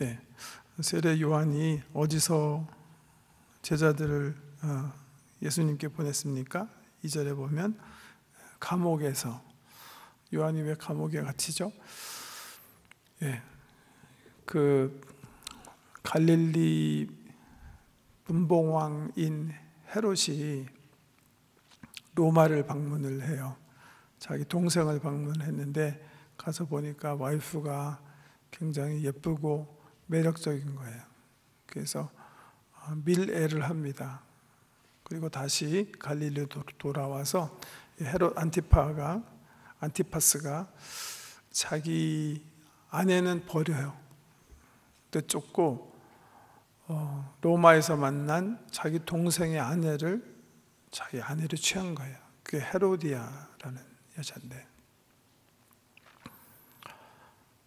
예, 세례 요한이 어디서 제자들을 예수님께 보냈습니까? 2절에 보면 감옥에서. 요한이 왜 감옥에 갇히죠? 예, 그 갈릴리 분봉왕인 헤롯이 로마를 방문을 해요. 자기 동생을 방문했는데 가서 보니까 와이프가 굉장히 예쁘고 매력적인 거예요. 그래서 밀애를 합니다. 그리고 다시 갈릴리로 돌아와서 헤롯 안티파스가 자기 아내는 버려요. 쫓고 로마에서 만난 자기 동생의 자기 아내를 취한 거예요. 그게 헤로디아라는 여자인데,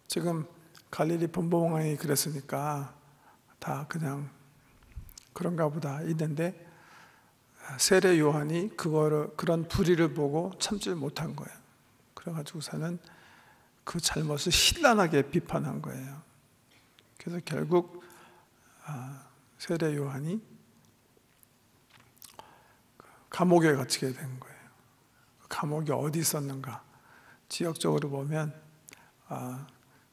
지금 갈릴리 분봉왕이 그랬으니까 다 그냥 그런가 보다 있는데, 세례 요한이 그런 불의를 보고 참질 못한 거예요. 그래가지고서는 그 잘못을 신랄하게 비판한 거예요. 그래서 결국 세례 요한이 감옥에 갇히게 된 거예요. 감옥이 어디 있었는가? 지역적으로 보면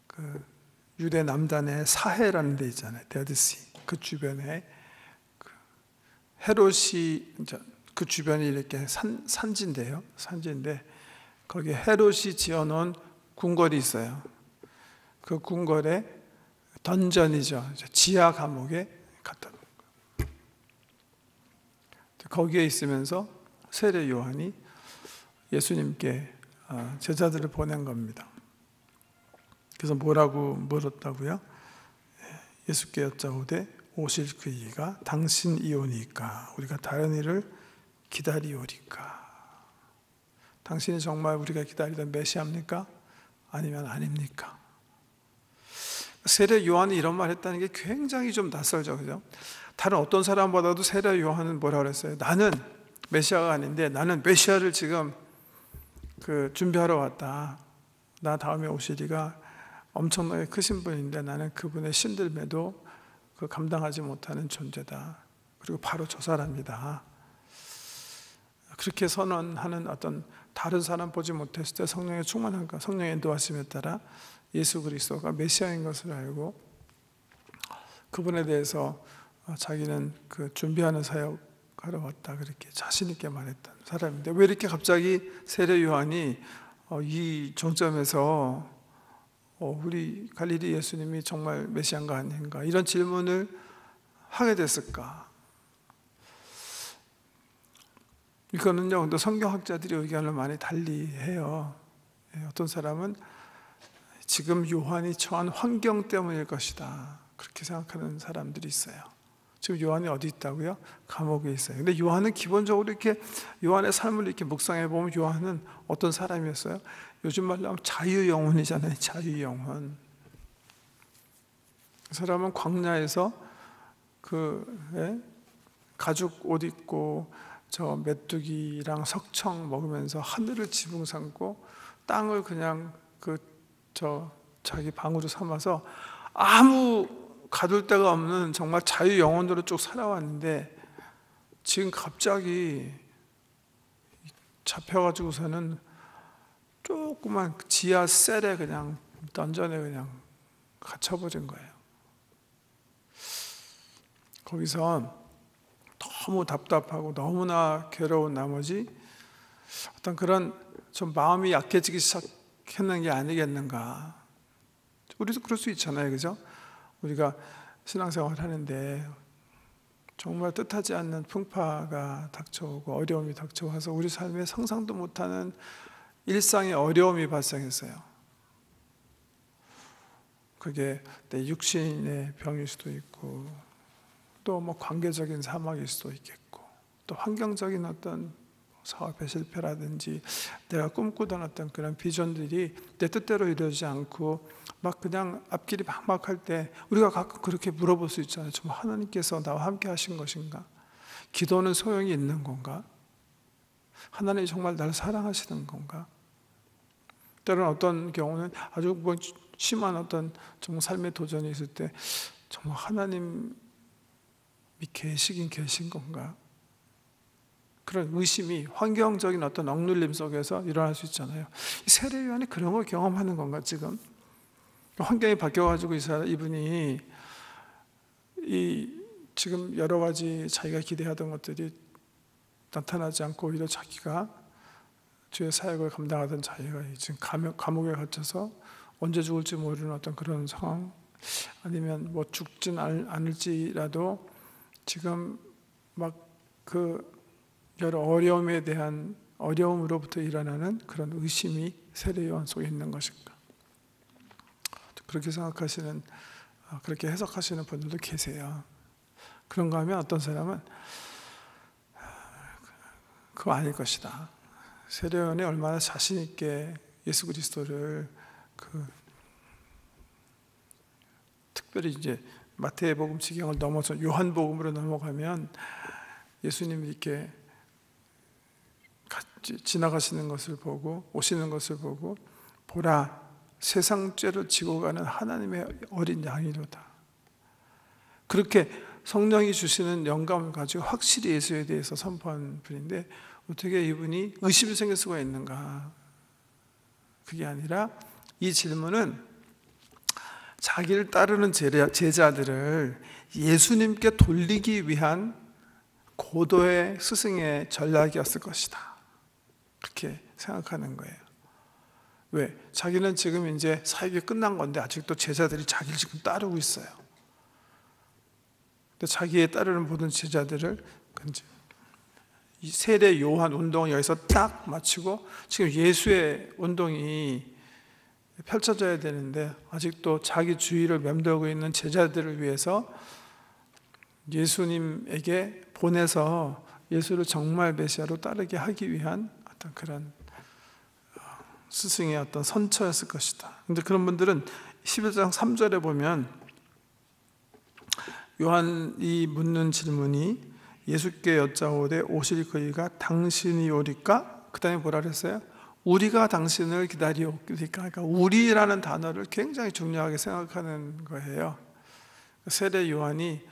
그 유대 남단의 사해라는 데 있잖아요. 데드시. 그 주변에 헤롯이, 그 주변이 이렇게 산지인데요. 산지인데 거기에 헤롯이 지어놓은 궁궐이 있어요. 그 궁궐에 던전이죠. 지하 감옥에 갔다 놓은 거예요. 거기에 있으면서 세례 요한이 예수님께 제자들을 보낸 겁니다. 그래서 뭐라고 물었다고요? 예수께 여짜오되 오실 그 이가 당신이오니까 우리가 다른 이를 기다리오리까. 당신이 정말 우리가 기다리던 메시아입니까? 아니면 아닙니까? 세례 요한이 이런 말 했다는 게 굉장히 좀 낯설죠, 그죠? 다른 어떤 사람보다도 세례 요한은 뭐라 그랬어요? 나는 메시아가 아닌데 나는 메시아를 지금 준비하러 왔다. 나 다음에 오시리가 엄청나게 크신 분인데 나는 그분의 신들매도 감당하지 못하는 존재다. 그리고 바로 저 사람이다. 그렇게 선언하는 어떤 다른 사람 보지 못했을 때 성령의 충만함과 성령의 인도하심에 따라 예수 그리스도가 메시아인 것을 알고 그분에 대해서 자기는 준비하는 사역하러 왔다, 그렇게 자신 있게 말했던 사람인데, 왜 이렇게 갑자기 세례 요한이 이 정점에서 우리 갈릴리 예수님이 정말 메시아인가 아닌가 이런 질문을 하게 됐을까? 이거는요, 근데 성경학자들이 의견을 많이 달리해요. 어떤 사람은 지금 요한이 처한 환경 때문일 것이다, 그렇게 생각하는 사람들이 있어요. 지금 요한이 어디 있다고요? 감옥에 있어요. 근데 요한은 기본적으로 이렇게 요한의 삶을 이렇게 묵상해 보면 요한은 어떤 사람이었어요? 요즘 말로 하면 자유영혼이잖아요. 자유영혼. 그 사람은 광야에서 가죽 옷 입고 저 메뚜기랑 석청 먹으면서 하늘을 지붕 삼고 땅을 그냥 자기 방으로 삼아서 아무 가둘 데가 없는 정말 자유영혼으로 쭉 살아왔는데, 지금 갑자기 잡혀가지고서는 조그만 지하 셀에 그냥 던전에 그냥 갇혀버린 거예요. 거기서 너무 답답하고 너무나 괴로운 나머지 어떤 그런 좀 마음이 약해지기 시작했는 게 아니겠는가. 우리도 그럴 수 있잖아요, 그죠? 우리가 신앙생활 하는데 정말 뜻하지 않는 풍파가 닥쳐오고 어려움이 닥쳐와서 우리 삶에 상상도 못하는 일상의 어려움이 발생했어요. 그게 내 육신의 병일 수도 있고, 또 관계적인 사망일 수도 있겠고, 또 환경적인 어떤 사업의 실패라든지 내가 꿈꾸던 어떤 그런 비전들이 내 뜻대로 이루어지지 않고 막 그냥 앞길이 막막할 때 우리가 가끔 그렇게 물어볼 수 있잖아요. 정말 하나님께서 나와 함께 하신 것인가? 기도는 소용이 있는 건가? 하나님이 정말 나를 사랑하시는 건가? 때로는 어떤 경우는 아주 뭐 심한 어떤 정말 삶의 도전이 있을 때 정말 하나님이 계시긴 계신 건가? 그런 의심이 환경적인 어떤 억눌림 속에서 일어날 수 있잖아요. 이 세례 요한이 그런 걸 경험하는 건가 지금? 환경이 바뀌어가지고 이분이 지금 여러 가지 자기가 기대하던 것들이 나타나지 않고 오히려 자기가 주의 사역을 감당하던 자기가 지금 감옥에 갇혀서 언제 죽을지 모르는 어떤 그런 상황, 아니면 뭐 죽진 않을지라도 지금 막 그 여러 어려움에 대한 어려움으로부터 일어나는 그런 의심이 세례 요한 속에 있는 것인가? 그렇게 생각하시는, 그렇게 해석하시는 분들도 계세요. 그런가 하면 어떤 사람은 그거 아닐 것이다. 세례 요한이 얼마나 자신 있게 예수 그리스도를 특별히 이제 마태복음 지경을 넘어서 요한복음으로 넘어가면 예수님이 이렇게 지나가시는 것을 보고 오시는 것을 보고 보라 세상 죄를 지고 가는 하나님의 어린 양이로다. 그렇게 성령이 주시는 영감을 가지고 확실히 예수에 대해서 선포한 분인데 어떻게 이분이 의심이 생길 수가 있는가? 그게 아니라 이 질문은 자기를 따르는 제자들을 예수님께 돌리기 위한 고도의 스승의 전략이었을 것이다. 그렇게 생각하는 거예요. 왜? 자기는 지금 이제 사역이 끝난 건데 아직도 제자들이 자기를 지금 따르고 있어요. 근데 자기의 따르는 모든 제자들을 이 세례 요한 운동을 여기서 딱 마치고 지금 예수의 운동이 펼쳐져야 되는데 아직도 자기 주위를 맴돌고 있는 제자들을 위해서 예수님에게 보내서 예수를 정말 메시아로 따르게 하기 위한 어떤 그런 스승의 어떤 선처였을 것이다. 그런데 그런 분들은 11장 3절에 보면 요한이 묻는 질문이 예수께 여짜오되 오실 그이가 당신이 오리까? 그 다음에 뭐라 그랬어요? 우리가 당신을 기다리오리까? 그러니까 우리라는 단어를 굉장히 중요하게 생각하는 거예요. 세례 요한이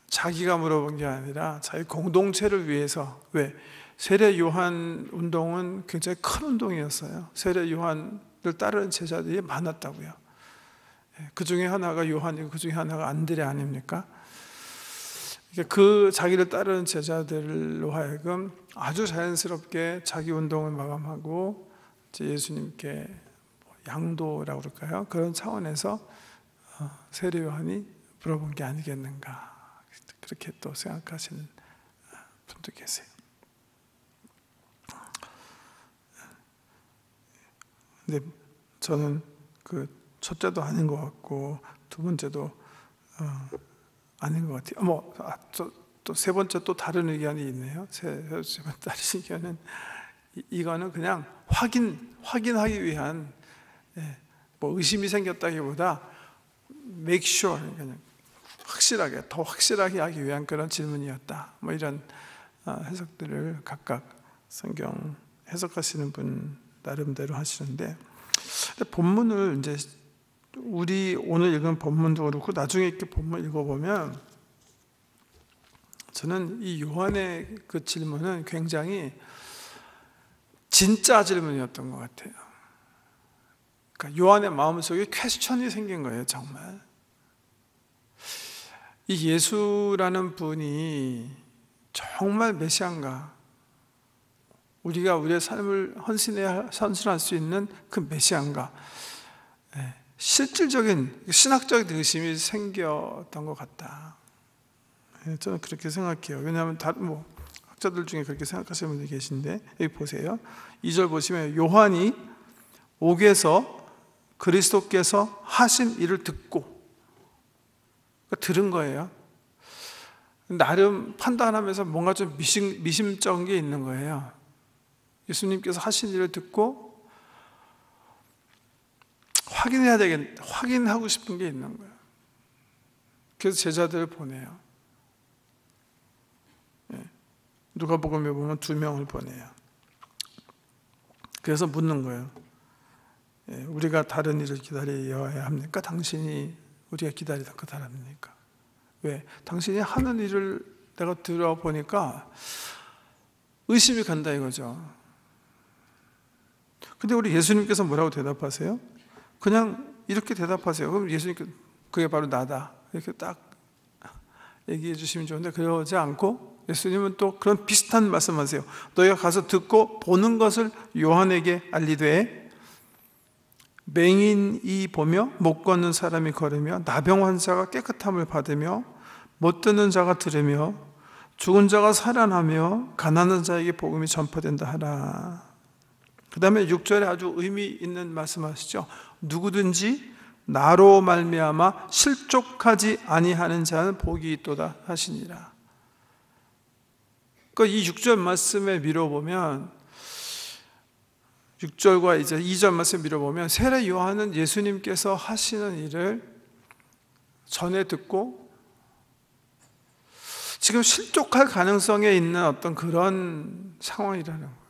자기가 물어본 게 아니라 자기 공동체를 위해서. 왜? 세례 요한 운동은 굉장히 큰 운동이었어요. 세례 요한을 따르는 제자들이 많았다고요. 그 중에 하나가 요한이고 그 중에 하나가 안드레 아닙니까? 그 자기를 따르는 제자들로 하여금 아주 자연스럽게 자기 운동을 마감하고 예수님께 양도라고 그럴까요? 그런 차원에서 세례 요한이 물어본 게 아니겠는가, 그렇게 또 생각하시는 분도 계세요. 근데 저는 그 첫째도 아닌 것 같고 두 번째도 아닌 것 같아요. 또 세 번째 또 다른 의견이 있네요. 세 번째 다른 의견은 이거는 그냥 확인하기 위한, 뭐 의심이 생겼다기보다 make sure, 그냥 더 확실하게 하기 위한 그런 질문이었다. 뭐 이런 해석들을 각각 성경 해석하시는 분 나름대로 하시는데, 근데 본문을 이제 우리 오늘 읽은 본문도 그렇고 나중에 이렇게 본문 읽어보면 저는 이 요한의 그 질문은 굉장히 진짜 질문이었던 것 같아요. 그러니까 요한의 마음속에 퀘스천이 생긴 거예요, 정말. 이 예수라는 분이 정말 메시아인가? 우리가 우리의 삶을 헌신할 수 있는 그 메시아인가? 실질적인 신학적인 의심이 생겼던 것 같다. 저는 그렇게 생각해요. 왜냐하면 다른 학자들 중에 그렇게 생각하시는 분들이 계신데, 여기 보세요. 2절 보시면 요한이 옥에서 그리스도께서 하신 일을 듣고, 그러니까 들은 거예요. 나름 판단하면서 뭔가 좀 미심쩍은 게 있는 거예요. 예수님께서 하신 일을 듣고 확인하고 싶은 게 있는 거예요. 그래서 제자들을 보내요. 누가복음에 보면 2명을 보내요. 그래서 묻는 거예요. 우리가 다른 일을 기다려야 합니까? 당신이 우리가 기다리다 그 다릅니까? 왜? 당신이 하는 일을 내가 들어보니까 의심이 간다 이거죠. 근데 우리 예수님께서 뭐라고 대답하세요? 그냥 이렇게 대답하세요. 그럼 예수님께서 그게 바로 나다 이렇게 딱 얘기해 주시면 좋은데, 그러지 않고 예수님은 또 그런 비슷한 말씀하세요. 너희가 가서 듣고 보는 것을 요한에게 알리되 맹인이 보며 못 걷는 사람이 걸으며 나병 환자가 깨끗함을 받으며 못 듣는 자가 들으며 죽은 자가 살아나며 가난한 자에게 복음이 전파된다 하라. 그 다음에 6절에 아주 의미 있는 말씀하시죠. 누구든지 나로 말미암아 실족하지 아니하는 자는 복이 있도다 하시니라. 그러니까 이 6절 말씀에 미뤄보면, 6절과 이제 2절 말씀 미뤄보면 세례 요한은 예수님께서 하시는 일을 전에 듣고 지금 실족할 가능성에 있는 어떤 그런 상황이라는 거예요.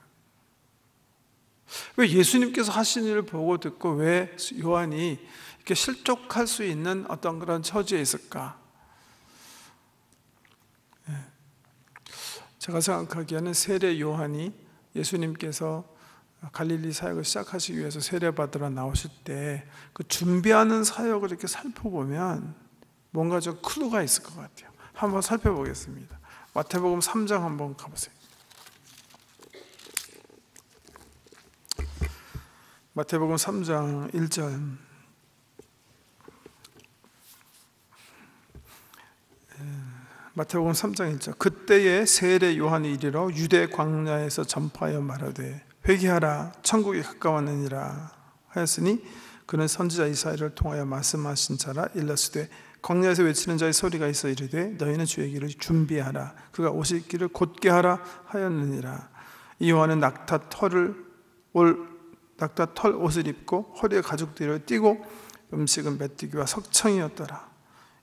왜 예수님께서 하신 일을 보고 듣고 왜 요한이 이렇게 실족할 수 있는 어떤 그런 처지에 있을까? 제가 생각하기에는 세례 요한이 예수님께서 갈릴리 사역을 시작하시기 위해서 세례받으러 나오실 때 그 준비하는 사역을 이렇게 살펴보면 뭔가 좀 클루가 있을 것 같아요. 한번 살펴보겠습니다. 마태복음 3장 한번 가보세요. 마태복음 3장 1절. 마태복음 3장 1절. 그때에 세례 요한이 이르러 유대 광야에서 전파하여 말하되 회개하라 천국이 가까웠느니라 하였으니 그는 선지자 이사야를 통하여 말씀하신 자라. 일러스되 광야에서 외치는 자의 소리가 있어 이르되 너희는 주의 길을 준비하라 그가 오실 길을 곧게 하라 하였느니라. 이 요한은 낙타 털 옷을 입고 허리에 가죽띠를 띠고 음식은 메뚜기와 석청이었더라.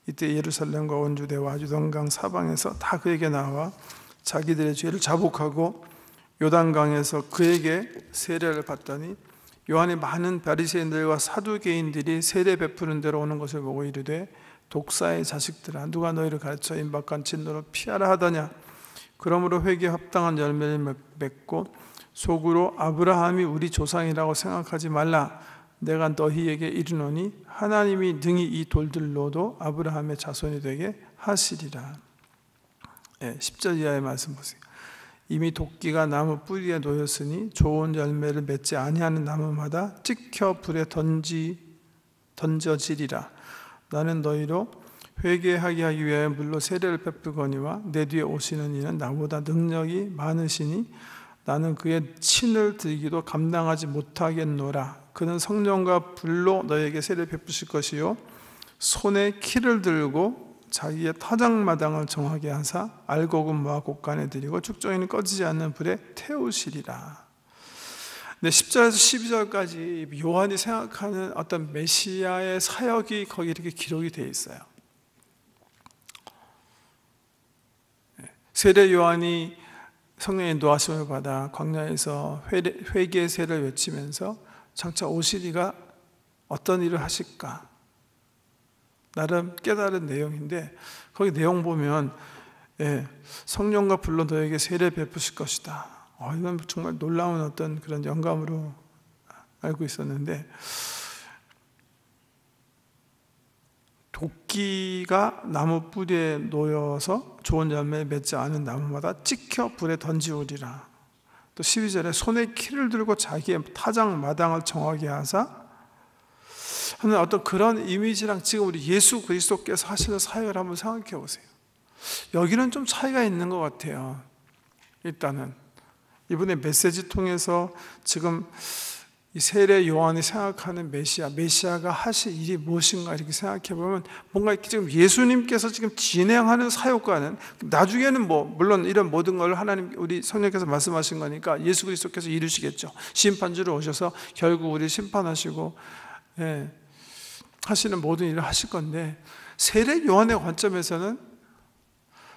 이때 예루살렘과 온 유대와 유단강 사방에서 다 그에게 나와 자기들의 죄를 자복하고 요단강에서 그에게 세례를 받더니 요한이 많은 바리새인들과 사두개인들이 세례 베푸는 데로 오는 것을 보고 이르되 독사의 자식들아 누가 너희를 가르쳐 임박한 진노를 피하라 하더냐. 그러므로 회개에 합당한 열매를 맺고 속으로 아브라함이 우리 조상이라고 생각하지 말라. 내가 너희에게 이르노니 하나님이 능히 이 돌들로도 아브라함의 자손이 되게 하시리라. 10절 이하의 말씀 보세요. 이미 도끼가 나무 뿌리에 놓였으니 좋은 열매를 맺지 아니하는 나무마다 찍혀 불에 던져지리라. 나는 너희로 회개하게 하기 위하여 물로 세례를 베풀거니와 내 뒤에 오시는 이는 나보다 능력이 많으시니 나는 그의 친을 들기도 감당하지 못하겠노라. 그는 성령과 불로 너에게 세례를 베푸실 것이요 손에 키를 들고 자기의 타작마당을 정하게 하사 알곡은 모아 곳간에 들이고 축종이는 꺼지지 않는 불에 태우시리라. 네, 10절에서 12절까지 요한이 생각하는 어떤 메시아의 사역이 거기 이렇게 기록이 되어 있어요. 세례 요한이 성령의 인도하심을 받아 광야에서 회개의 세를 외치면서 장차 오시리가 어떤 일을 하실까 나름 깨달은 내용인데, 거기 내용 보면 성령과 불로 너에게 세례 베푸실 것이다. 이건 정말 놀라운 어떤 그런 영감으로 알고 있었는데, 도끼가 나무 뿌리에 놓여서 좋은 열매 맺지 않은 나무마다 찍혀 불에 던지우리라. 또 12절에 손에 키를 들고 자기의 타작 마당을 정하게 하사 하는 어떤 그런 이미지랑 지금 우리 예수 그리스도께서 하시는 사역을 한번 생각해 보세요. 여기는 좀 차이가 있는 것 같아요. 일단은 이번에 메시지 통해서 지금 이 세례 요한이 생각하는 메시아가 하실 일이 무엇인가 이렇게 생각해 보면 뭔가 지금 예수님께서 지금 진행하는 사역과는, 나중에는 물론 이런 모든 걸 하나님 우리 성령께서 말씀하신 거니까 예수 그리스도께서 이루시겠죠. 심판주로 오셔서 결국 우리 심판하시고 하시는 모든 일을 하실 건데, 세례 요한의 관점에서는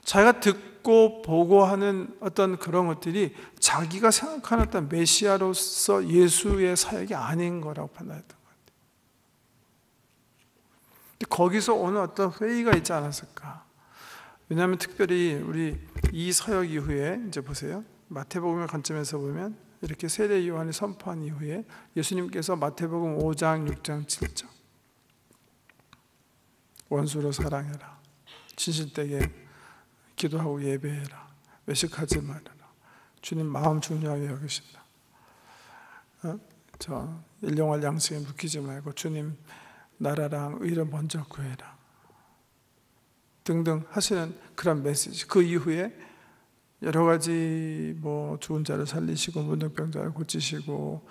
자기가 듣고 보고 하는 어떤 그런 것들이 자기가 생각하는 어떤 메시아로서 예수의 사역이 아닌 거라고 판단했던 것 같아요. 거기서 오는 어떤 회의가 있지 않았을까? 왜냐하면 특별히 우리 이 사역 이후에 이제 보세요. 마태복음의 관점에서 보면 이렇게 세례 요한이 선포한 이후에 예수님께서 마태복음 5장, 6장, 7장 원수로 사랑해라, 진실되게 기도하고 예배해라, 외식하지 말아라, 주님 마음 중요하게 여기신다, 일용할 양식에 묵히지 말고 주님 나라랑 의를 먼저 구해라 등등 하시는 그런 메시지. 그 이후에 여러 가지 죽은 자를 살리시고 문둥병자를 고치시고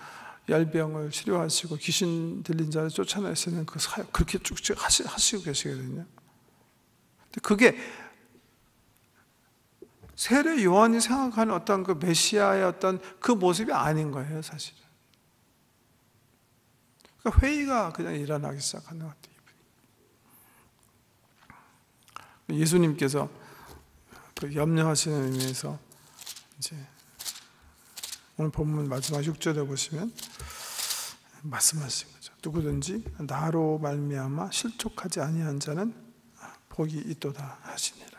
열병을 치료하시고 귀신 들린 자를 쫓아내시는 그 사역, 그렇게 쭉 하시고 계시거든요. 근데 그게 세례 요한이 생각하는 어떤 그 메시아의 어떤 그 모습이 아닌 거예요, 사실은. 그러니까 회의가 그냥 일어나기 시작하는 것 같아요. 예수님께서 그 염려하시는 의미에서 이제 오늘 본문 마지막 6절에 보시면 말씀하신 거죠. 누구든지 나로 말미암아 실족하지 아니한 자는 복이 있도다 하시니라.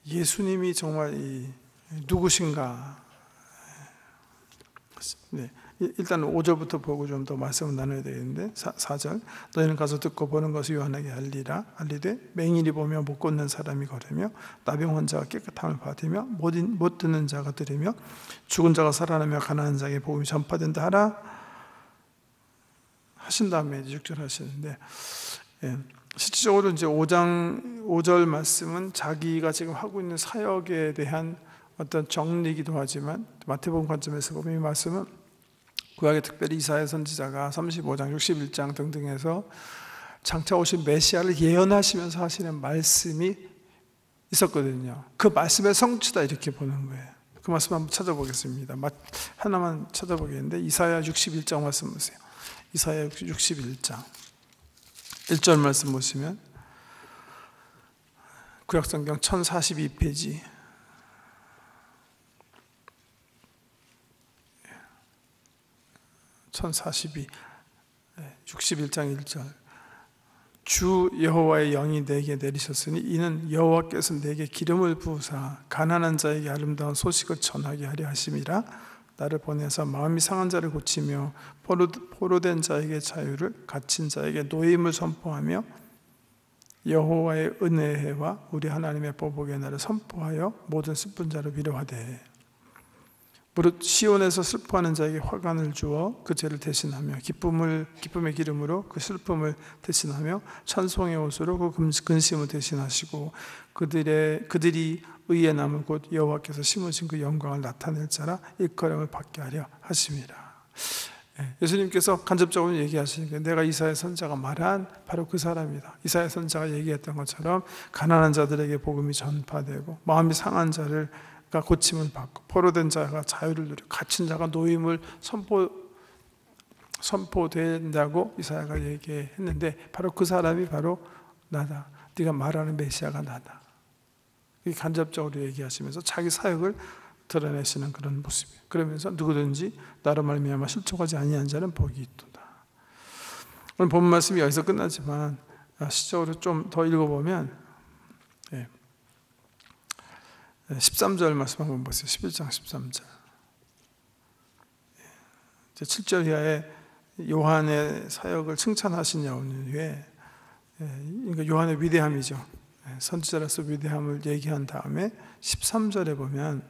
예수님이 정말 누구신가? 네. 일단 5절부터 보고 좀 더 말씀을 나눠야 되겠는데 4절 너희는 가서 듣고 보는 것을 요한에게 알리되 맹인이 보며 못 걷는 사람이 걸으며 나병 환자가 깨끗함을 받으며 못 듣는 자가 들으며 죽은 자가 살아나며 가난한 자에게 복음이 전파된다 하라 하신 다음에 6절 하시는데, 실질적으로 이제 5절 말씀은 자기가 지금 하고 있는 사역에 대한 어떤 정리이기도 하지만 마태복음 관점에서 보면 이 말씀은 구약의 특별히 이사야 선지자가 35장, 61장 등등에서 장차 오신 메시아를 예언하시면서 하시는 말씀이 있었거든요. 그 말씀의 성취다 이렇게 보는 거예요. 그 말씀 한번 찾아보겠습니다. 하나만 찾아보겠는데 이사야 61장 말씀 보세요. 이사야 61장 1절 말씀 보시면 구약성경 1042페이지 1042 61장 1절 주 여호와의 영이 내게 내리셨으니 이는 여호와께서 내게 기름을 부으사 가난한 자에게 아름다운 소식을 전하게 하려 하심이라. 나를 보내서 마음이 상한 자를 고치며 포로된 자에게 자유를 갇힌 자에게 노임을 선포하며 여호와의 은혜와 우리 하나님의 보복의 날을 선포하여 모든 슬픈 자를 위로하되 무릇 시온에서 슬퍼하는 자에게 화관을 주어 그 죄를 대신하며 기쁨의 기름으로 그 슬픔을 대신하며 찬송의 옷으로 그 근심을 대신하시고 그들이 의의 나무 곧 여호와께서 심으신 그 영광을 나타낼 자라 일컬음을 받게 하려 하심이라. 예수님께서 간접적으로 얘기하시니까 내가 이사야 선지자가 말한 바로 그 사람이다. 이사야 선지자가 얘기했던 것처럼 가난한 자들에게 복음이 전파되고 마음이 상한 자를 고침을 받고 포로된 자가 자유를 누리고 갇힌 자가 노임을 선포된다고 이사야가 얘기했는데 바로 그 사람이 바로 나다. 네가 말하는 메시아가 나다. 간접적으로 얘기하시면서 자기 사역을 드러내시는 그런 모습이에요. 그러면서 누구든지 나로 말미암아 실족하지 아니한 자는 복이 있도다. 오늘 본 말씀이 여기서 끝나지만 시적으로 좀 더 읽어보면 13절 말씀 한번 보세요. 11장 13절 7절 이하에 요한의 사역을 칭찬하신 이후에 그러니까 요한의 위대함이죠. 선지자로서 위대함을 얘기한 다음에 13절에 보면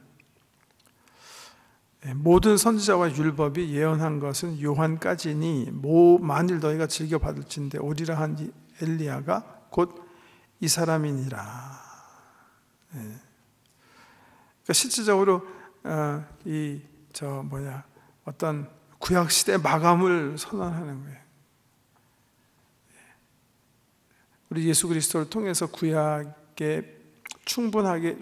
모든 선지자와 율법이 예언한 것은 요한까지니 만일 너희가 즐겨 받을진대 오리라 한 엘리야가 곧 이 사람이니라. 그러니까 실질적으로 어떤 구약 시대 마감을 선언하는 거예요. 우리 예수 그리스도를 통해서 구약에 충분하게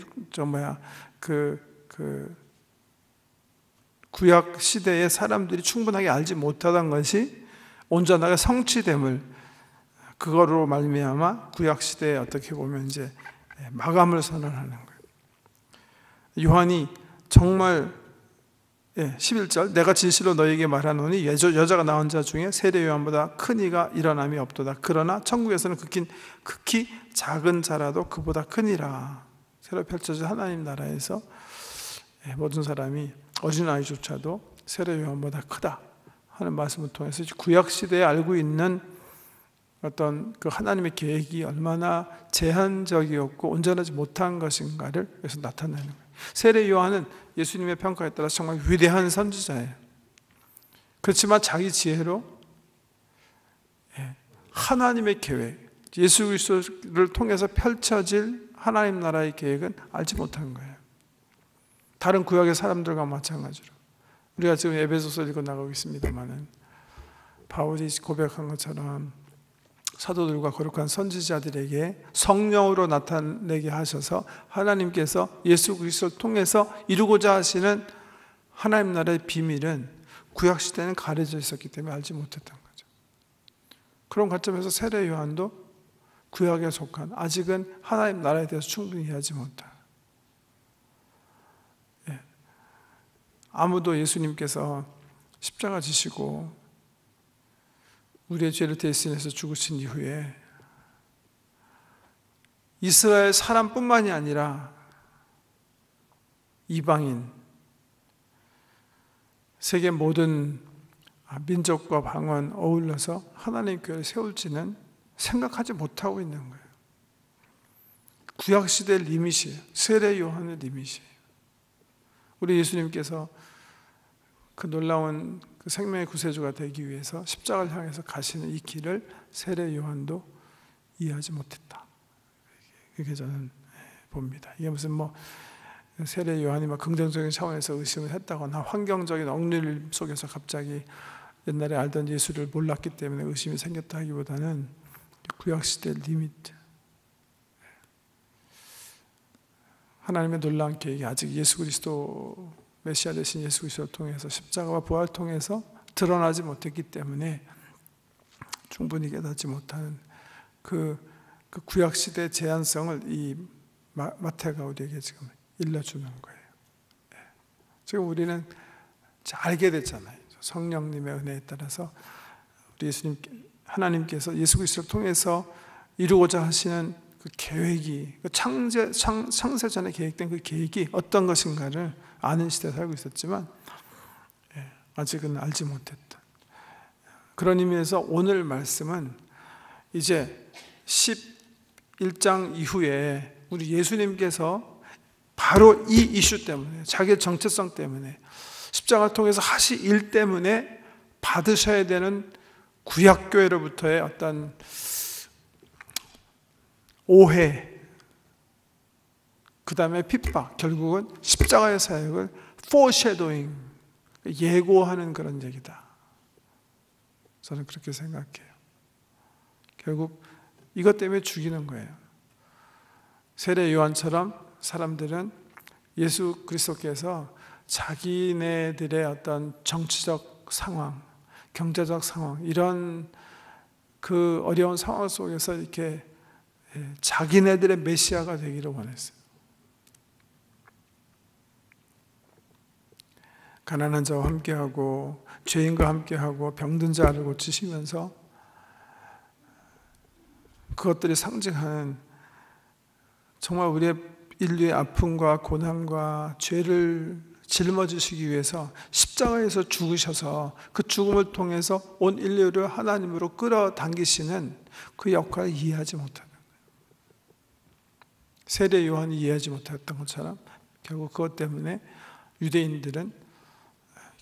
구약 시대의 사람들이 충분하게 알지 못하던 것이 온전하게 성취됨을 그거로 말미암아 구약 시대에 어떻게 보면 이제 마감을 선언하는 거예요. 요한이 정말 11절 내가 진실로 너희에게 말하노니 여자가 낳은 자 중에 세례 요한보다 큰 이가 일어남이 없도다. 그러나 천국에서는 극히 작은 자라도 그보다 크니라. 새로 펼쳐진 하나님 나라에서 모든 사람이 어린아이조차도 세례 요한보다 크다 하는 말씀을 통해서 구약 시대에 알고 있는 어떤 그 하나님의 계획이 얼마나 제한적이었고 온전하지 못한 것인가를 여기서 나타내는 거예요. 세례 요한은 예수님의 평가에 따라 정말 위대한 선지자예요. 그렇지만 자기 지혜로 하나님의 계획, 예수 그리스도를 통해서 펼쳐질 하나님 나라의 계획은 알지 못한 거예요. 다른 구약의 사람들과 마찬가지로 우리가 지금 에베소서 읽어 나가고 있습니다만은 바울이 고백한 것처럼 사도들과 거룩한 선지자들에게 성령으로 나타내게 하셔서 하나님께서 예수 그리스도를 통해서 이루고자 하시는 하나님 나라의 비밀은 구약 시대는 가려져 있었기 때문에 알지 못했던 거죠. 그런 관점에서 세례 요한도 구약에 속한 아직은 하나님 나라에 대해서 충분히 이해하지 못한, 아무도 예수님께서 십자가 지시고 우리의 죄를 대신해서 죽으신 이후에 이스라엘 사람뿐만이 아니라 이방인, 세계 모든 민족과 방언 어울려서 하나님의 교회를 세울지는 생각하지 못하고 있는 거예요. 구약시대의 리밋이에요. 세례 요한의 리밋이에요. 우리 예수님께서 그 놀라운 그 생명의 구세주가 되기 위해서 십자가를 향해서 가시는 이 길을 세례 요한도 이해하지 못했다. 그렇게 저는 봅니다. 이게 무슨 세례 요한이 긍정적인 차원에서 의심을 했다거나 환경적인 억눌림 속에서 갑자기 옛날에 알던 예수를 몰랐기 때문에 의심이 생겼다 하기보다는 구약시대의 리밋, 하나님의 놀라운 계획이 아직 예수 그리스도 메시아 되신 예수 그리스도를 통해서 십자가와 부활을 통해서 드러나지 못했기 때문에 충분히 깨닫지 못하는 그 구약시대의 제한성을 이 마태가 우리에게 지금 일러주는 거예요. 지금 우리는 알게 됐잖아요. 성령님의 은혜에 따라서 우리 하나님께서 예수 그리스도를 통해서 이루고자 하시는 그 계획이, 창세 전에 계획된 그 계획이 어떤 것인가를 아는 시대에 살고 있었지만 아직은 알지 못했다. 그런 의미에서 오늘 말씀은 이제 11장 이후에 우리 예수님께서 바로 이 이슈 때문에, 자기의 정체성 때문에, 십자가를 통해서 하신 일 때문에 받으셔야 되는 구약교회로부터의 어떤 오해, 그 다음에 핍박, 결국은 십자가의 사역을 foreshadowing, 예고하는 그런 얘기다. 저는 그렇게 생각해요. 결국 이것 때문에 죽이는 거예요. 세례 요한처럼 사람들은 예수 그리스도께서 자기네들의 어떤 정치적 상황, 경제적 상황, 이런 그 어려운 상황 속에서 이렇게 자기네들의 메시아가 되기를 원했어요. 가난한 자와 함께하고 죄인과 함께하고 병든 자를 고치시면서 그것들이 상징하는 정말 우리의 인류의 아픔과 고난과 죄를 짊어지시기 위해서 십자가에서 죽으셔서 그 죽음을 통해서 온 인류를 하나님으로 끌어당기시는 그 역할을 이해하지 못하는 거예요. 세례 요한이 이해하지 못했던 것처럼 결국 그것 때문에 유대인들은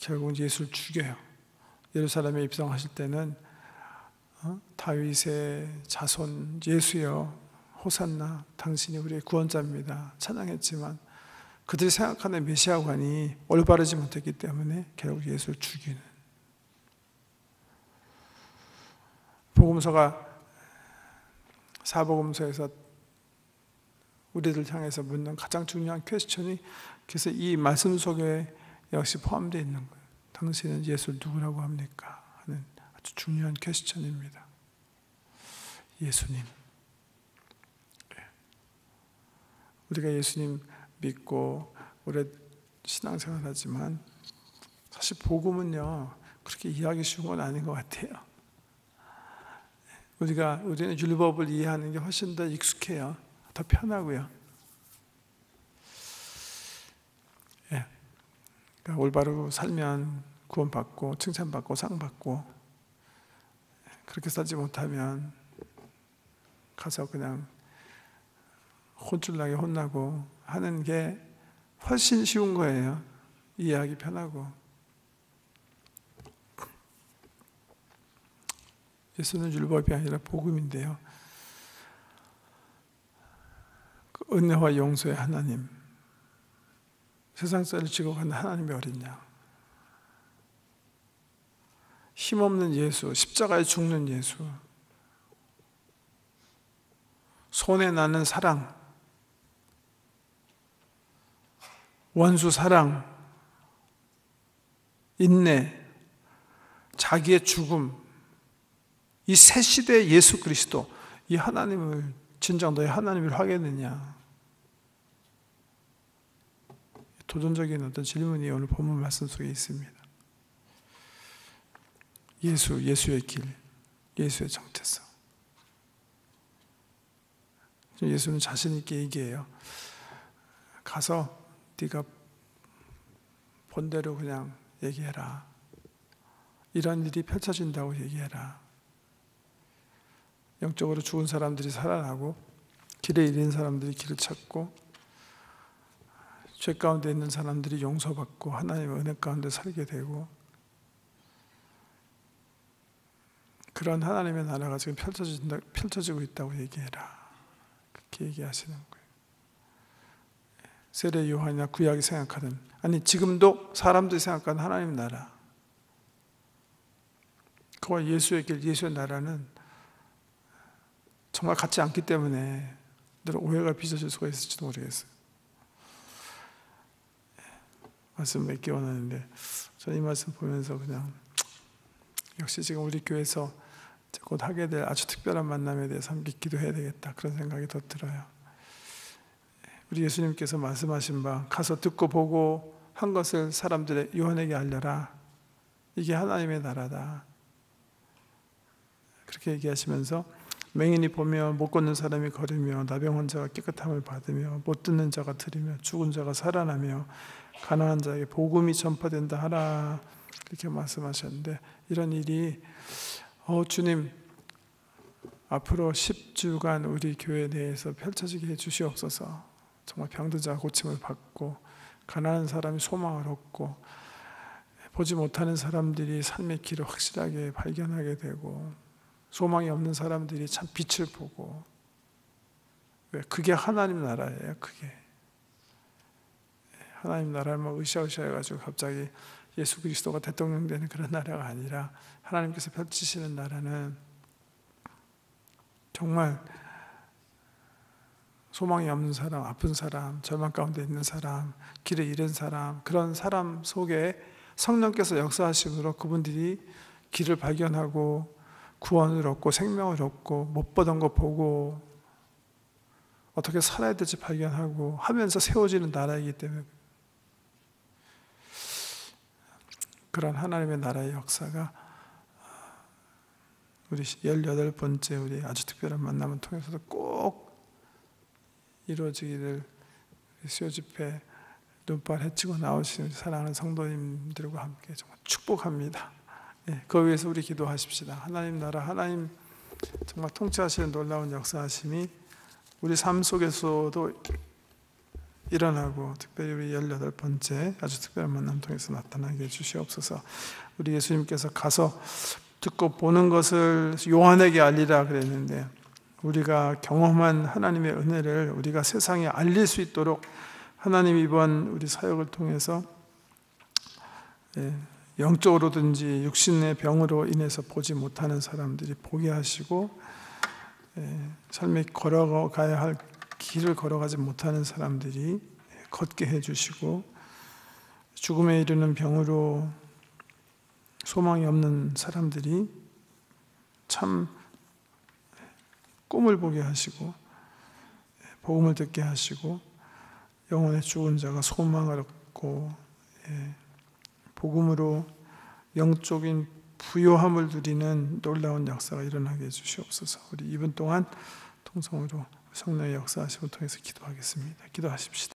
결국 예수를 죽여요. 예루살렘에 입성하실 때는 다윗의 자손 예수여 호산나, 당신이 우리의 구원자입니다 찬양했지만 그들이 생각하는 메시아관이 올바르지 못했기 때문에 결국 예수를 죽이는, 복음서가 사복음서에서 우리들 향해서 묻는 가장 중요한 퀘스천이 그래서 이 말씀 속에 역시 포함되어 있는 거예요. 당신은 예수를 누구라고 합니까? 하는 아주 중요한 퀘스천입니다. 예수님. 우리가 예수님 믿고 오래 신앙생활 하지만 사실 복음은요 그렇게 이해하기 쉬운 건 아닌 것 같아요. 우리는 율법을 이해하는 게 훨씬 더 익숙해요. 더 편하고요. 예. 그러니까 올바르고 살면 구원받고 칭찬받고 상받고, 그렇게 살지 못하면 가서 그냥 혼쭐나게 혼나고 하는 게 훨씬 쉬운 거예요. 이해하기 편하고. 예수는 율법이 아니라 복음인데요. 그 은혜와 용서의 하나님, 세상 쌀을 지고 가는 하나님이 어딨냐. 힘없는 예수, 십자가에 죽는 예수, 손에 나는 사랑, 원수 사랑, 인내, 자기의 죽음, 이 새 시대의 예수 그리스도, 이 하나님을 진정 너의 하나님을 하겠느냐. 도전적인 어떤 질문이 오늘 본문 말씀 속에 있습니다. 예수의 길, 예수의 정체성. 예수는 자신 있게 얘기해요. 가서 네가 본 대로 그냥 얘기해라. 이런 일이 펼쳐진다고 얘기해라. 영적으로 죽은 사람들이 살아나고, 길에 잃은 사람들이 길을 찾고, 죄 가운데 있는 사람들이 용서받고 하나님의 은혜 가운데 살게 되고, 그런 하나님의 나라가 지금 펼쳐지고 있다고 얘기해라. 그렇게 얘기하시는 거예요. 세례 요한이나 구약이 생각하는, 아니 지금도 사람들이 생각하는 하나님의 나라, 그와 예수의 길, 예수의 나라는 정말 같지 않기 때문에 늘 오해가 빚어질 수가 있을지도 모르겠어요. 말씀 맺기 원하는데, 저는 이 말씀 보면서 그냥 역시 지금 우리 교회에서 곧 하게 될 아주 특별한 만남에 대해서 함께 기도해야 되겠다, 그런 생각이 더 들어요. 우리 예수님께서 말씀하신 바, 가서 듣고 보고 한 것을 사람들의 요한에게 알려라. 이게 하나님의 나라다. 그렇게 얘기하시면서, 맹인이 보며 못 걷는 사람이 걸으며 나병 환자가 깨끗함을 받으며 못 듣는 자가 들으며 죽은 자가 살아나며 가난한 자에게 복음이 전파된다 하라. 이렇게 말씀하셨는데, 이런 일이 주님 앞으로 10주간 우리 교회 내에서 펼쳐지게 해 주시옵소서. 정말 병든 자가 고침을 받고, 가난한 사람이 소망을 얻고, 보지 못하는 사람들이 삶의 길을 확실하게 발견하게 되고, 소망이 없는 사람들이 참 빛을 보고. 왜? 그게 하나님 나라예요. 그게 하나님 나라를 막 으쌰으쌰 해가지고 갑자기 예수 그리스도가 대통령 되는 그런 나라가 아니라, 하나님께서 펼치시는 나라는 정말 소망이 없는 사람, 아픈 사람, 절망 가운데 있는 사람, 길을 잃은 사람, 그런 사람 속에 성령께서 역사하심으로 그분들이 길을 발견하고 구원을 얻고 생명을 얻고 못 보던 거 보고 어떻게 살아야 될지 발견하고 하면서 세워지는 나라이기 때문에, 그런 하나님의 나라의 역사가 우리 18번째 우리 아주 특별한 만남을 통해서도 꼭 이루어지기를 수요 집회 눈발 헤치고 나오시는 사랑하는 성도님들과 함께 정말 축복합니다. 그 위해서 우리 기도하십시다. 하나님 나라, 하나님 정말 통치하시는 놀라운 역사하심이 우리 삶 속에서도 일어나고, 특별히 우리 18번째 아주 특별한 만남 통해서 나타나게 해주시옵소서. 우리 예수님께서 가서 듣고 보는 것을 요한에게 알리라 그랬는데, 우리가 경험한 하나님의 은혜를 우리가 세상에 알릴 수 있도록 하나님 이번 우리 사역을 통해서 영적으로든지 육신의 병으로 인해서 보지 못하는 사람들이 보게 하시고, 삶에 걸어가야 할 길을 걸어가지 못하는 사람들이 걷게 해주시고, 죽음에 이르는 병으로 소망이 없는 사람들이 참 꿈을 보게 하시고 복음을 듣게 하시고, 영혼의 죽은 자가 소망을 얻고 복음으로 영적인 부요함을 누리는 놀라운 역사가 일어나게 해주시옵소서. 우리 이번 동안 통성으로 성령의 역사하심을 통해서 기도하겠습니다. 기도하십시다.